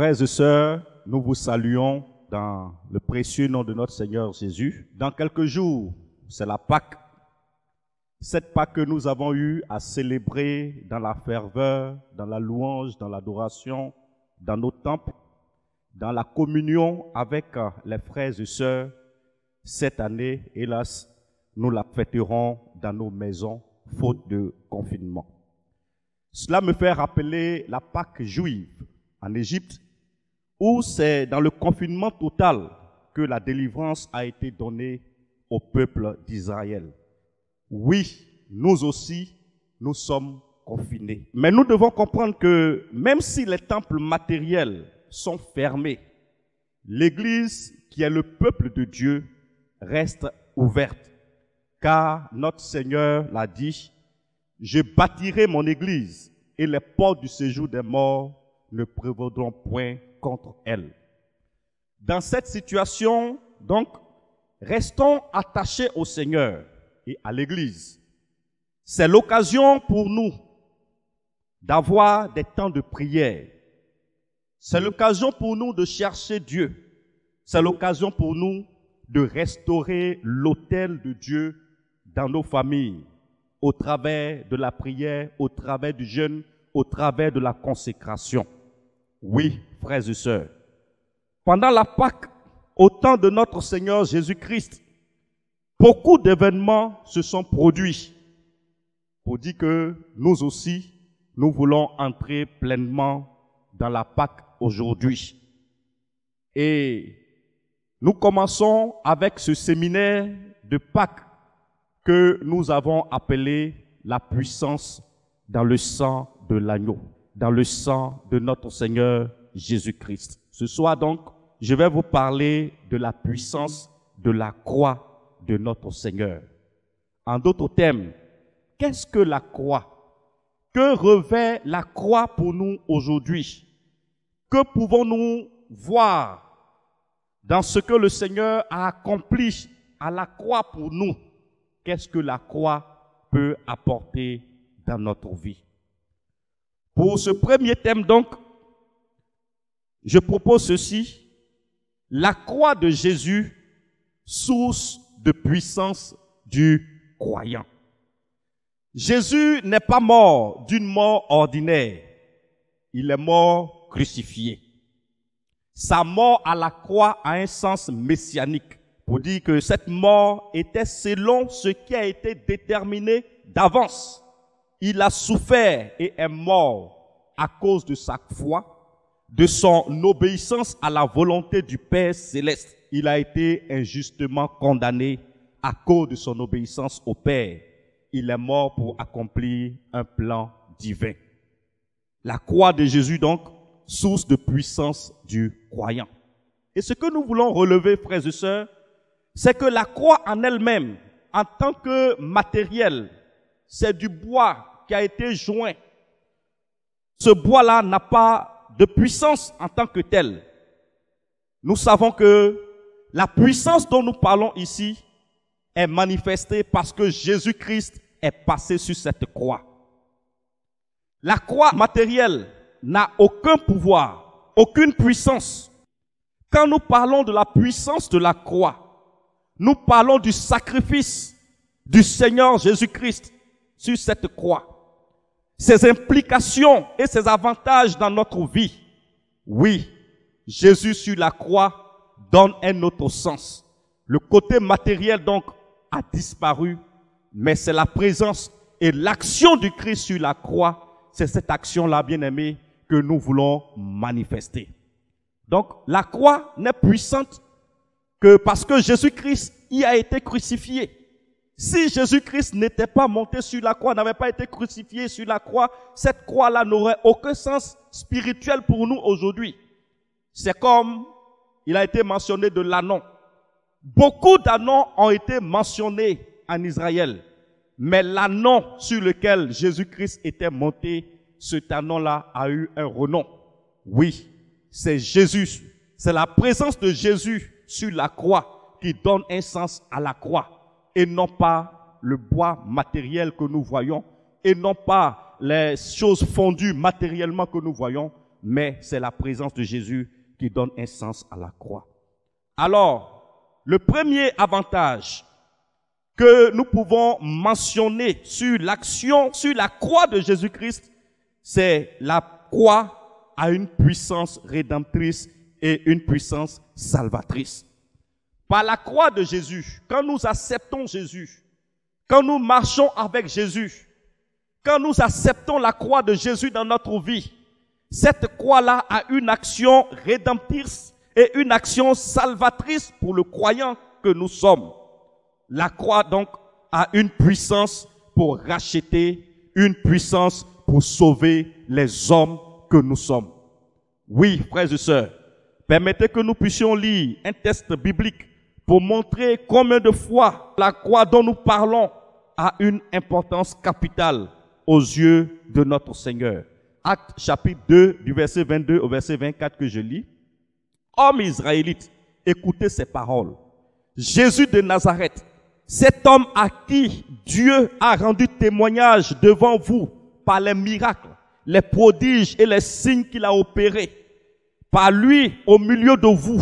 Frères et sœurs, nous vous saluons dans le précieux nom de notre Seigneur Jésus. Dans quelques jours, c'est la Pâque. Cette Pâque que nous avons eu à célébrer dans la ferveur, dans la louange, dans l'adoration, dans nos temples, dans la communion avec les frères et sœurs. Cette année, hélas, nous la fêterons dans nos maisons, faute de confinement. Cela me fait rappeler la Pâque juive en Égypte, où c'est dans le confinement total que la délivrance a été donnée au peuple d'Israël. Oui, nous aussi, nous sommes confinés. Mais nous devons comprendre que même si les temples matériels sont fermés, l'Église, qui est le peuple de Dieu, reste ouverte. Car notre Seigneur l'a dit, « Je bâtirai mon Église et les portes du séjour des morts ne prévaudront point contre elle. » Dans cette situation, donc, restons attachés au Seigneur et à l'Église. C'est l'occasion pour nous d'avoir des temps de prière. C'est l'occasion pour nous de chercher Dieu. C'est l'occasion pour nous de restaurer l'autel de Dieu dans nos familles, au travers de la prière, au travers du jeûne, au travers de la consécration. Oui, frères et sœurs, pendant la Pâque, au temps de notre Seigneur Jésus-Christ, beaucoup d'événements se sont produits pour dire que nous aussi, nous voulons entrer pleinement dans la Pâque aujourd'hui. Et nous commençons avec ce séminaire de Pâques que nous avons appelé la puissance dans le sang de l'agneau, dans le sang de notre Seigneur Jésus-Christ. Ce soir donc, je vais vous parler de la puissance de la croix de notre Seigneur. En d'autres termes, qu'est-ce que la croix? Que revêt la croix pour nous aujourd'hui? Que pouvons-nous voir dans ce que le Seigneur a accompli à la croix pour nous? Qu'est-ce que la croix peut apporter dans notre vie? Pour ce premier thème donc, je propose ceci: la croix de Jésus, source de puissance du croyant. Jésus n'est pas mort d'une mort ordinaire, il est mort crucifié. Sa mort à la croix a un sens messianique, pour dire que cette mort était selon ce qui a été déterminé d'avance. Il a souffert et est mort à cause de sa foi, de son obéissance à la volonté du Père céleste. Il a été injustement condamné à cause de son obéissance au Père. Il est mort pour accomplir un plan divin. La croix de Jésus donc, source de puissance du croyant. Et ce que nous voulons relever, frères et sœurs, c'est que la croix en elle-même, en tant que matériel, c'est du bois qui a été joint. Ce bois-là n'a pas de puissance en tant que tel. Nous savons que la puissance dont nous parlons ici est manifestée parce que Jésus-Christ est passé sur cette croix. La croix matérielle n'a aucun pouvoir, aucune puissance. Quand nous parlons de la puissance de la croix, nous parlons du sacrifice du Seigneur Jésus-Christ sur cette croix. Ses implications et ses avantages dans notre vie. Oui, Jésus sur la croix donne un autre sens. Le côté matériel donc a disparu, mais c'est la présence et l'action du Christ sur la croix. C'est cette action-là, bien-aimée, que nous voulons manifester. Donc, la croix n'est puissante que parce que Jésus-Christ y a été crucifié. Si Jésus-Christ n'était pas monté sur la croix, n'avait pas été crucifié sur la croix, cette croix-là n'aurait aucun sens spirituel pour nous aujourd'hui. C'est comme il a été mentionné de l'ânon. Beaucoup d'ânons ont été mentionnés en Israël. Mais l'ânon sur lequel Jésus-Christ était monté, cet ânon-là a eu un renom. Oui, c'est Jésus. C'est la présence de Jésus sur la croix qui donne un sens à la croix. Et non pas le bois matériel que nous voyons, et non pas les choses fondues matériellement que nous voyons, mais c'est la présence de Jésus qui donne un sens à la croix. Alors, le premier avantage que nous pouvons mentionner sur l'action, sur la croix de Jésus-Christ, c'est la croix a une puissance rédemptrice et une puissance salvatrice. Par la croix de Jésus, quand nous acceptons Jésus, quand nous marchons avec Jésus, quand nous acceptons la croix de Jésus dans notre vie, cette croix-là a une action rédemptrice et une action salvatrice pour le croyant que nous sommes. La croix donc a une puissance pour racheter, une puissance pour sauver les hommes que nous sommes. Oui, frères et sœurs, permettez que nous puissions lire un texte biblique pour montrer combien de fois la croix dont nous parlons a une importance capitale aux yeux de notre Seigneur. Actes chapitre 2 du verset 22 au verset 24 que je lis. Hommes israélites, écoutez ces paroles. Jésus de Nazareth, cet homme à qui Dieu a rendu témoignage devant vous par les miracles, les prodiges et les signes qu'il a opérés, par lui au milieu de vous.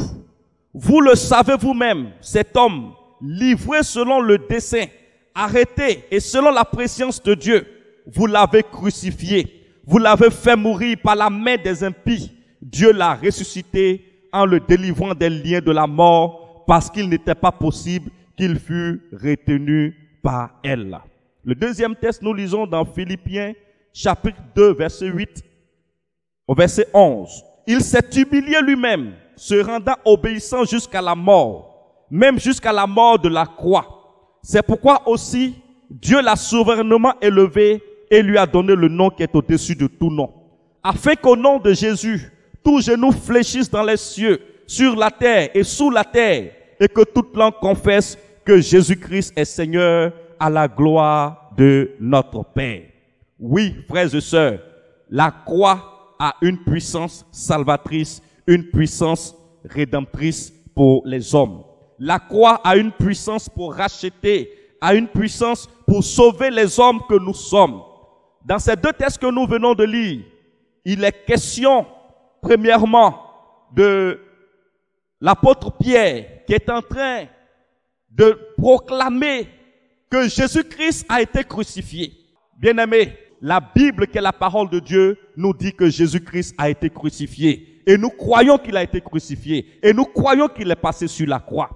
Vous le savez vous-même, cet homme, livré selon le dessein, arrêté et selon la préscience de Dieu, vous l'avez crucifié. Vous l'avez fait mourir par la main des impies. Dieu l'a ressuscité en le délivrant des liens de la mort parce qu'il n'était pas possible qu'il fût retenu par elle. Le deuxième texte, nous lisons dans Philippiens chapitre 2, verset 8 au verset 11. Il s'est humilié lui-même, se rendant obéissant jusqu'à la mort, même jusqu'à la mort de la croix. C'est pourquoi aussi Dieu l'a souverainement élevé et lui a donné le nom qui est au-dessus de tout nom, afin qu'au nom de Jésus, tout genou fléchisse dans les cieux, sur la terre et sous la terre, et que toute langue confesse que Jésus-Christ est Seigneur, à la gloire de notre Père. Oui, frères et sœurs, la croix a une puissance salvatrice, une puissance rédemptrice pour les hommes. La croix a une puissance pour racheter, a une puissance pour sauver les hommes que nous sommes. Dans ces deux textes que nous venons de lire, il est question, premièrement, de l'apôtre Pierre qui est en train de proclamer que Jésus-Christ a été crucifié. Bien-aimés, la Bible, qui est la parole de Dieu, nous dit que Jésus-Christ a été crucifié. Et nous croyons qu'il a été crucifié. Et nous croyons qu'il est passé sur la croix.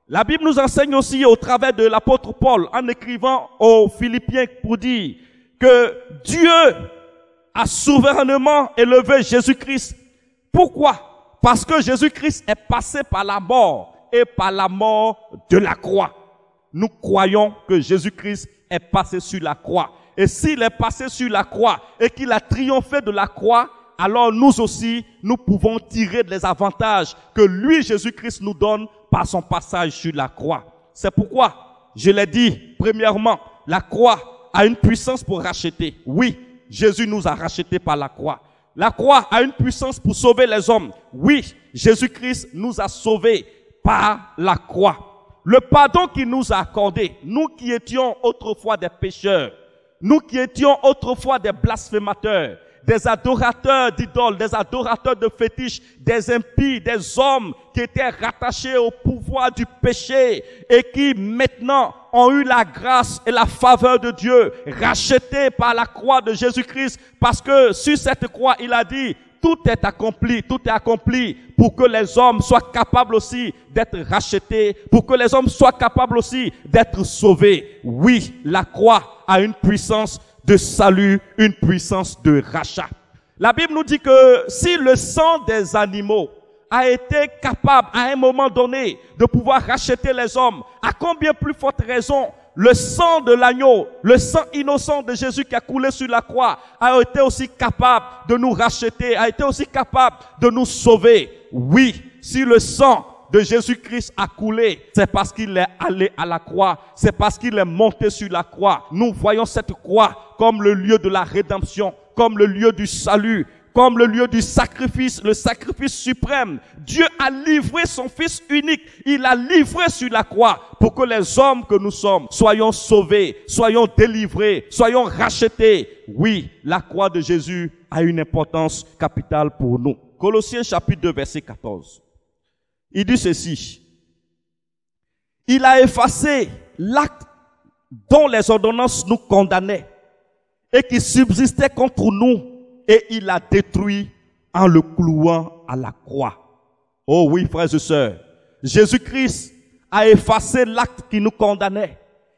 La Bible nous enseigne aussi au travers de l'apôtre Paul, en écrivant aux Philippiens pour dire que Dieu a souverainement élevé Jésus-Christ. Pourquoi? Parce que Jésus-Christ est passé par la mort et par la mort de la croix. Nous croyons que Jésus-Christ est passé sur la croix. Et s'il est passé sur la croix et qu'il a triomphé de la croix, alors nous aussi, nous pouvons tirer des avantages que lui, Jésus-Christ, nous donne par son passage sur la croix. C'est pourquoi, je l'ai dit, premièrement, la croix a une puissance pour racheter. Oui, Jésus nous a rachetés par la croix. La croix a une puissance pour sauver les hommes. Oui, Jésus-Christ nous a sauvés par la croix. Le pardon qu'il nous a accordé, nous qui étions autrefois des pécheurs, nous qui étions autrefois des blasphémateurs, des adorateurs d'idoles, des adorateurs de fétiches, des impies, des hommes qui étaient rattachés au pouvoir du péché et qui maintenant ont eu la grâce et la faveur de Dieu, rachetés par la croix de Jésus-Christ, parce que sur cette croix, il a dit, tout est accompli pour que les hommes soient capables aussi d'être rachetés, pour que les hommes soient capables aussi d'être sauvés. Oui, la croix a une puissance de salut, une puissance de rachat. La Bible nous dit que si le sang des animaux a été capable à un moment donné de pouvoir racheter les hommes, à combien plus forte raison le sang de l'agneau, le sang innocent de Jésus qui a coulé sur la croix a été aussi capable de nous racheter, a été aussi capable de nous sauver. Oui, si le sang de Jésus-Christ a coulé, c'est parce qu'il est allé à la croix, c'est parce qu'il est monté sur la croix. Nous voyons cette croix comme le lieu de la rédemption, comme le lieu du salut, comme le lieu du sacrifice, le sacrifice suprême. Dieu a livré son Fils unique. Il a livré sur la croix pour que les hommes que nous sommes soyons sauvés, soyons délivrés, soyons rachetés. Oui, la croix de Jésus a une importance capitale pour nous. Colossiens chapitre 2, verset 14. Il dit ceci. Il a effacé l'acte dont les ordonnances nous condamnaient et qui subsistait contre nous, et il l'a détruit en le clouant à la croix. Oh oui, frères et sœurs, Jésus-Christ a effacé l'acte qui nous condamnait.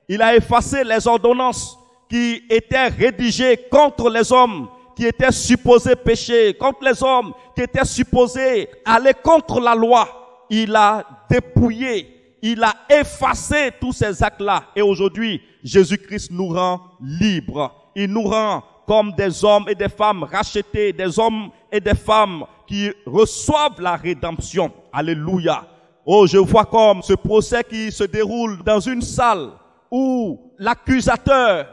Il a effacé les ordonnances qui étaient rédigées contre les hommes qui étaient supposés pécher, contre les hommes qui étaient supposés aller contre la loi. Il a dépouillé, il a effacé tous ces actes-là. Et aujourd'hui, Jésus-Christ nous rend libres. Il nous rend comme des hommes et des femmes rachetés, des hommes et des femmes qui reçoivent la rédemption. Alléluia. Oh, je vois comme ce procès qui se déroule dans une salle où l'accusateur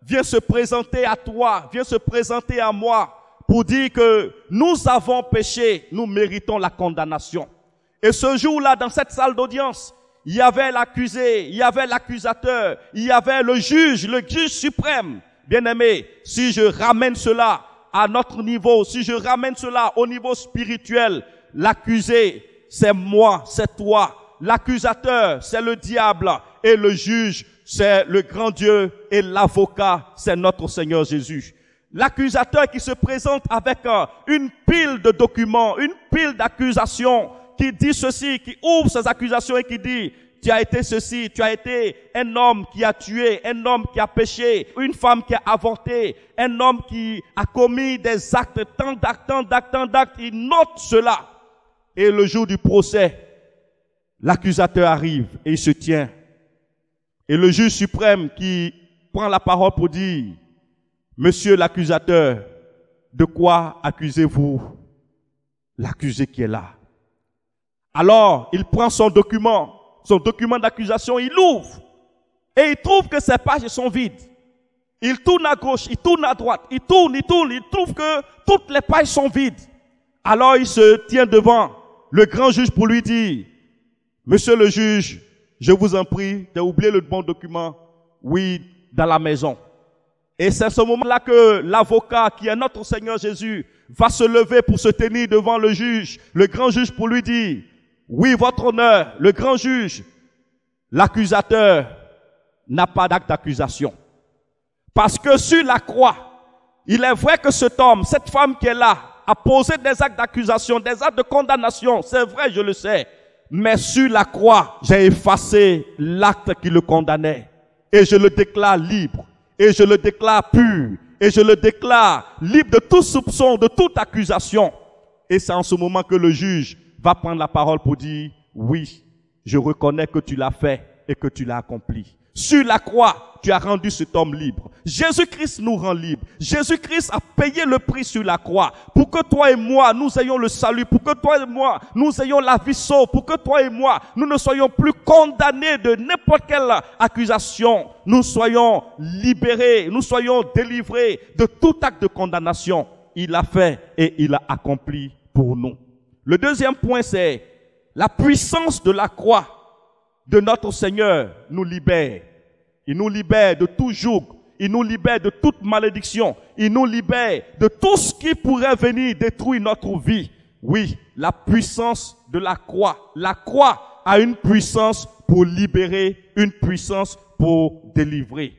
vient se présenter à toi, vient se présenter à moi pour dire que nous avons péché, nous méritons la condamnation. Et ce jour-là, dans cette salle d'audience, il y avait l'accusé, il y avait l'accusateur, il y avait le juge suprême. Bien-aimé, si je ramène cela à notre niveau, si je ramène cela au niveau spirituel, l'accusé, c'est moi, c'est toi. L'accusateur, c'est le diable. Et le juge, c'est le grand Dieu. Et l'avocat, c'est notre Seigneur Jésus. L'accusateur qui se présente avec une pile de documents, une pile d'accusations, qui dit ceci, qui ouvre ses accusations et qui dit: tu as été ceci, tu as été un homme qui a tué, un homme qui a péché, une femme qui a avorté, un homme qui a commis des actes, tant d'actes. Il note cela. Et le jour du procès, l'accusateur arrive et il se tient. Et le juge suprême qui prend la parole pour dire: Monsieur l'accusateur, de quoi accusez-vous l'accusé qui est là? Alors, il prend son document d'accusation, il l'ouvre et il trouve que ses pages sont vides. Il tourne à gauche, il tourne à droite, il tourne, il trouve que toutes les pages sont vides. Alors il se tient devant le grand juge pour lui dire: Monsieur le juge, je vous en prie, t'as oublié le bon document? Oui, dans la maison. Et c'est à ce moment-là que l'avocat, qui est notre Seigneur Jésus, va se lever pour se tenir devant le juge, le grand juge, pour lui dire: oui, votre honneur, le grand juge, l'accusateur n'a pas d'acte d'accusation. Parce que sur la croix, il est vrai que cet homme, cette femme qui est là, a posé des actes d'accusation, des actes de condamnation. C'est vrai, je le sais. Mais sur la croix, j'ai effacé l'acte qui le condamnait. Et je le déclare libre. Et je le déclare pur. Et je le déclare libre de tout soupçon, de toute accusation. Et c'est en ce moment que le juge va prendre la parole pour dire: oui, je reconnais que tu l'as fait et que tu l'as accompli. Sur la croix, tu as rendu cet homme libre. Jésus-Christ nous rend libres. Jésus-Christ a payé le prix sur la croix pour que toi et moi, nous ayons le salut, pour que toi et moi, nous ayons la vie sauve, pour que toi et moi, nous ne soyons plus condamnés de n'importe quelle accusation. Nous soyons libérés, nous soyons délivrés de tout acte de condamnation. Il l'a fait et il a accompli pour nous. Le deuxième point, c'est la puissance de la croix de notre Seigneur nous libère. Il nous libère de tout joug. Il nous libère de toute malédiction. Il nous libère de tout ce qui pourrait venir détruire notre vie. Oui, la puissance de la croix. La croix a une puissance pour libérer, une puissance pour délivrer.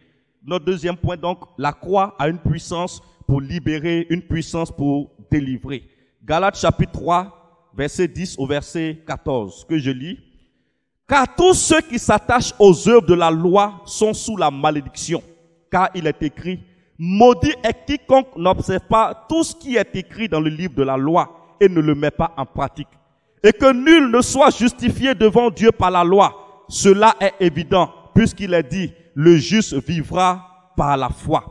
Notre deuxième point, donc, la croix a une puissance pour libérer, une puissance pour délivrer. Galates chapitre 3. Verset 10 au verset 14, que je lis. Car tous ceux qui s'attachent aux œuvres de la loi sont sous la malédiction. Car il est écrit: maudit est quiconque n'observe pas tout ce qui est écrit dans le livre de la loi et ne le met pas en pratique. Et que nul ne soit justifié devant Dieu par la loi. Cela est évident, puisqu'il est dit: le juste vivra par la foi.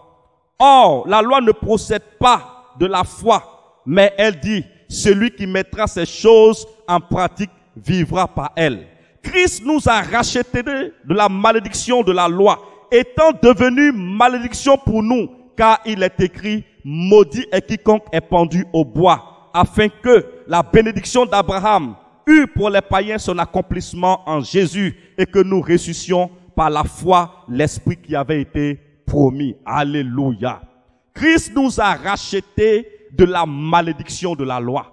Or, la loi ne procède pas de la foi, mais elle dit: celui qui mettra ces choses en pratique vivra par elles. Christ nous a rachetés de la malédiction de la loi, étant devenu malédiction pour nous, car il est écrit: maudit est quiconque est pendu au bois, afin que la bénédiction d'Abraham eût pour les païens son accomplissement en Jésus et que nous ressuscitions par la foi l'Esprit qui avait été promis. Alléluia. Christ nous a rachetés de la malédiction de la loi.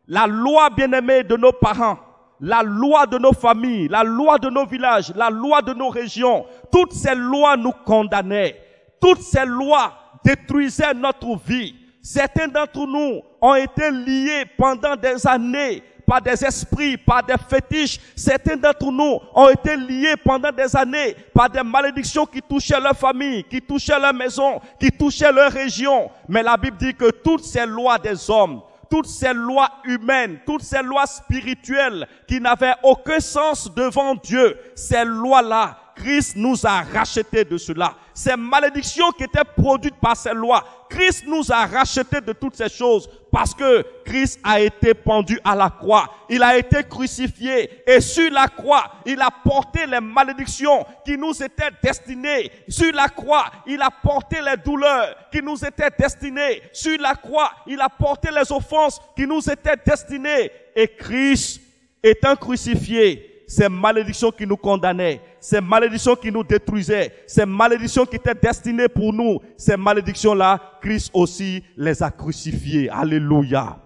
La loi, bien-aimée, de nos parents, la loi de nos familles, la loi de nos villages, la loi de nos régions, toutes ces lois nous condamnaient. Toutes ces lois détruisaient notre vie. Certains d'entre nous ont été liés pendant des années par des esprits, par des fétiches. Certains d'entre nous ont été liés pendant des années par des malédictions qui touchaient leur famille, qui touchaient leur maison, qui touchaient leur région. Mais la Bible dit que toutes ces lois des hommes, toutes ces lois humaines, toutes ces lois spirituelles qui n'avaient aucun sens devant Dieu, ces lois-là, Christ nous a rachetés de cela. Ces malédictions qui étaient produites par ces lois, Christ nous a rachetés de toutes ces choses parce que Christ a été pendu à la croix. Il a été crucifié et sur la croix, il a porté les malédictions qui nous étaient destinées. Sur la croix, il a porté les douleurs qui nous étaient destinées. Sur la croix, il a porté les offenses qui nous étaient destinées. Et Christ étant crucifié, ces malédictions qui nous condamnaient, ces malédictions qui nous détruisaient, ces malédictions qui étaient destinées pour nous, ces malédictions-là, Christ aussi les a crucifiées. Alléluia.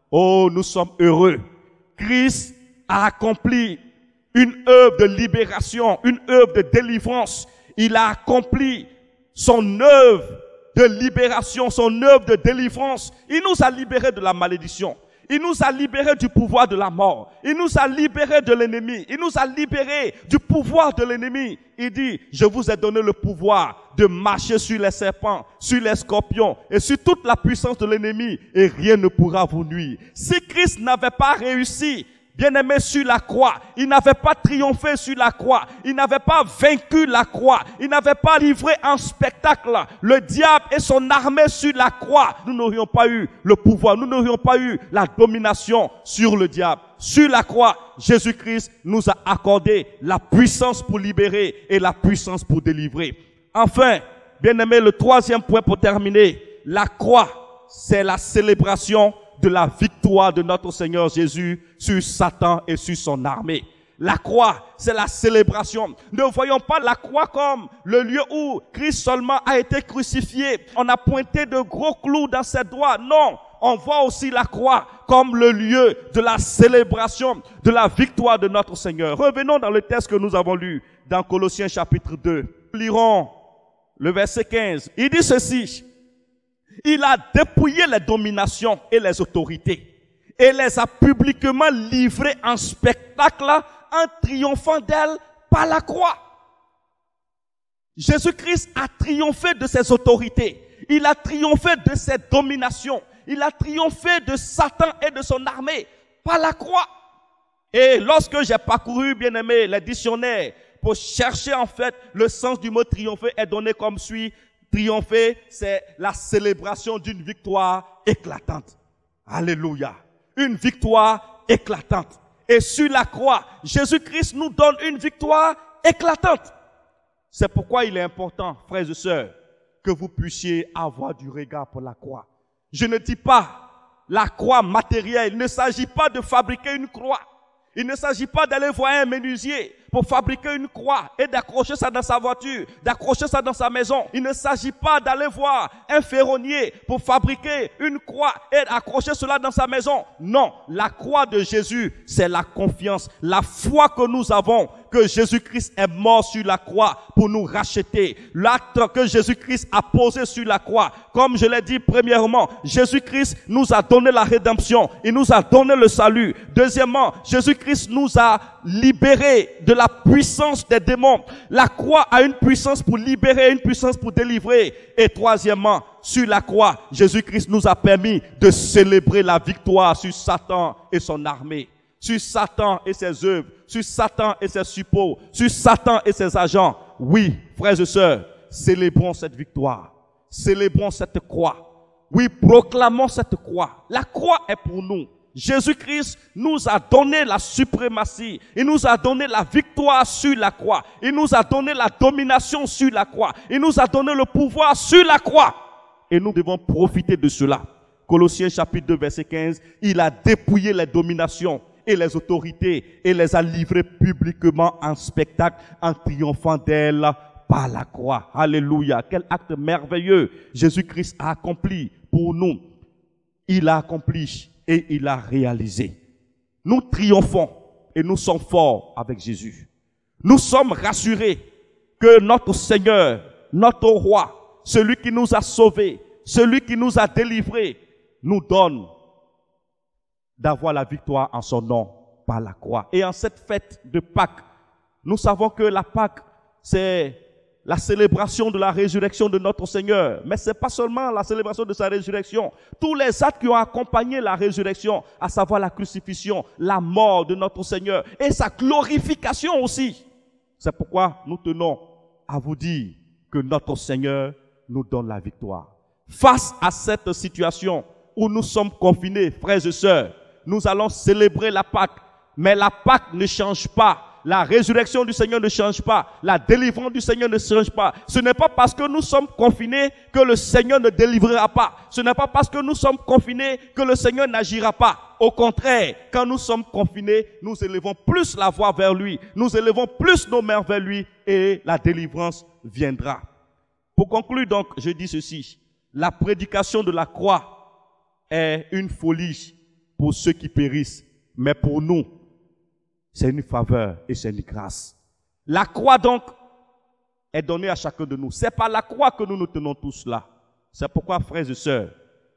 Oh, nous sommes heureux. Christ a accompli une œuvre de libération, une œuvre de délivrance. Il a accompli son œuvre de libération, son œuvre de délivrance. Il nous a libérés de la malédiction. Il nous a libérés du pouvoir de la mort. Il nous a libérés de l'ennemi. Il nous a libérés du pouvoir de l'ennemi. Il dit, je vous ai donné le pouvoir de marcher sur les serpents, sur les scorpions et sur toute la puissance de l'ennemi et rien ne pourra vous nuire. Si Christ n'avait pas réussi, bien-aimé, sur la croix, il n'avait pas triomphé sur la croix, il n'avait pas vaincu la croix, il n'avait pas livré un spectacle, le diable et son armée sur la croix, nous n'aurions pas eu le pouvoir, nous n'aurions pas eu la domination sur le diable. Sur la croix, Jésus-Christ nous a accordé la puissance pour libérer et la puissance pour délivrer. Enfin, bien-aimé, le troisième point pour terminer, la croix, c'est la célébration de la victoire de notre Seigneur Jésus sur Satan et sur son armée. La croix, c'est la célébration. Ne voyons pas la croix comme le lieu où Christ seulement a été crucifié. On a pointé de gros clous dans ses doigts. Non, on voit aussi la croix comme le lieu de la célébration de la victoire de notre Seigneur. Revenons dans le texte que nous avons lu dans Colossiens chapitre 2. Lirons le verset 15. Il dit ceci. Il a dépouillé les dominations et les autorités et les a publiquement livrées en spectacle en triomphant d'elles par la croix. Jésus-Christ a triomphé de ses autorités. Il a triomphé de ses dominations. Il a triomphé de Satan et de son armée par la croix. Et lorsque j'ai parcouru, bien aimé, les dictionnaires pour chercher en fait le sens du mot triompher est donné comme suit. Triompher, c'est la célébration d'une victoire éclatante. Alléluia. Une victoire éclatante. Et sur la croix, Jésus-Christ nous donne une victoire éclatante. C'est pourquoi il est important, frères et sœurs, que vous puissiez avoir du regard pour la croix. Je ne dis pas la croix matérielle. Il ne s'agit pas de fabriquer une croix. Il ne s'agit pas d'aller voir un menuisier pour fabriquer une croix et d'accrocher ça dans sa voiture, d'accrocher ça dans sa maison. Il ne s'agit pas d'aller voir un ferronnier pour fabriquer une croix et d'accrocher cela dans sa maison. Non, la croix de Jésus, c'est la confiance, la foi que nous avons que Jésus-Christ est mort sur la croix pour nous racheter. L'acte que Jésus-Christ a posé sur la croix, comme je l'ai dit premièrement, Jésus-Christ nous a donné la rédemption, il nous a donné le salut. Deuxièmement, Jésus-Christ nous a libérés de la puissance des démons. La croix a une puissance pour libérer, une puissance pour délivrer. Et troisièmement, sur la croix, Jésus-Christ nous a permis de célébrer la victoire sur Satan et son armée, sur Satan et ses œuvres, sur Satan et ses suppôts, sur Satan et ses agents. Oui, frères et sœurs, célébrons cette victoire. Célébrons cette croix. Oui, proclamons cette croix. La croix est pour nous. Jésus-Christ nous a donné la suprématie. Il nous a donné la victoire sur la croix. Il nous a donné la domination sur la croix. Il nous a donné le pouvoir sur la croix. et nous devons profiter de cela. Colossiens chapitre 2 verset 15, il a dépouillé les dominations et les autorités et les a livrées publiquement en spectacle en triomphant d'elles par la croix. Alléluia. Quel acte merveilleux Jésus-Christ a accompli pour nous. Il a accompli et il a réalisé. Nous triomphons et nous sommes forts avec Jésus. Nous sommes rassurés que notre Seigneur, notre Roi, celui qui nous a sauvés, celui qui nous a délivrés, nous donne d'avoir la victoire en son nom par la croix. Et en cette fête de Pâques, nous savons que la Pâques, c'est la célébration de la résurrection de notre Seigneur. Mais ce n'est pas seulement la célébration de sa résurrection. Tous les actes qui ont accompagné la résurrection, à savoir la crucifixion, la mort de notre Seigneur et sa glorification aussi. C'est pourquoi nous tenons à vous dire que notre Seigneur nous donne la victoire. Face à cette situation où nous sommes confinés, frères et sœurs, nous allons célébrer la Pâque. Mais la Pâque ne change pas. La résurrection du Seigneur ne change pas. La délivrance du Seigneur ne change pas. Ce n'est pas parce que nous sommes confinés que le Seigneur ne délivrera pas. Ce n'est pas parce que nous sommes confinés que le Seigneur n'agira pas. Au contraire, quand nous sommes confinés, nous élevons plus la voix vers lui. Nous élevons plus nos mains vers lui et la délivrance viendra. Pour conclure donc, je dis ceci. La prédication de la croix est une folie pour ceux qui périssent. Mais pour nous, c'est une faveur et c'est une grâce. La croix donc est donnée à chacun de nous. C'est par la croix que nous nous tenons tous là. C'est pourquoi, frères et sœurs,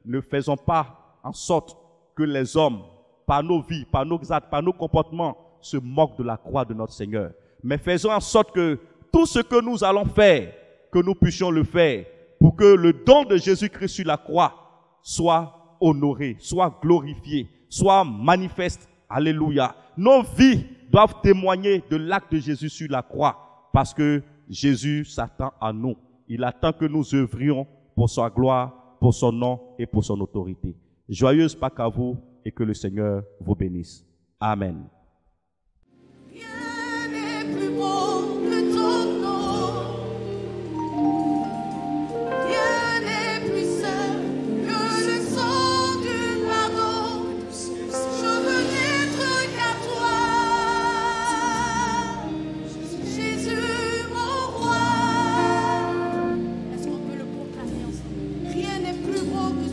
ne faisons pas en sorte que les hommes, par nos vies, par nos actes, par nos comportements, se moquent de la croix de notre Seigneur. Mais faisons en sorte que tout ce que nous allons faire, que nous puissions le faire pour que le don de Jésus-Christ sur la croix soit honoré, soit glorifié, soit manifeste. Alléluia. Nos vies doivent témoigner de l'acte de Jésus sur la croix parce que Jésus s'attend à nous. Il attend que nous œuvrions pour sa gloire, pour son nom et pour son autorité. Joyeuse Pâques à vous et que le Seigneur vous bénisse. Amen. Rien n'est plus beau que ton nom. Rien n'est plus saint que le sang du pardon. Je veux n'être qu'à toi, Jésus mon roi. Est-ce qu'on peut le proclamer ensemble? Rien n'est plus beau que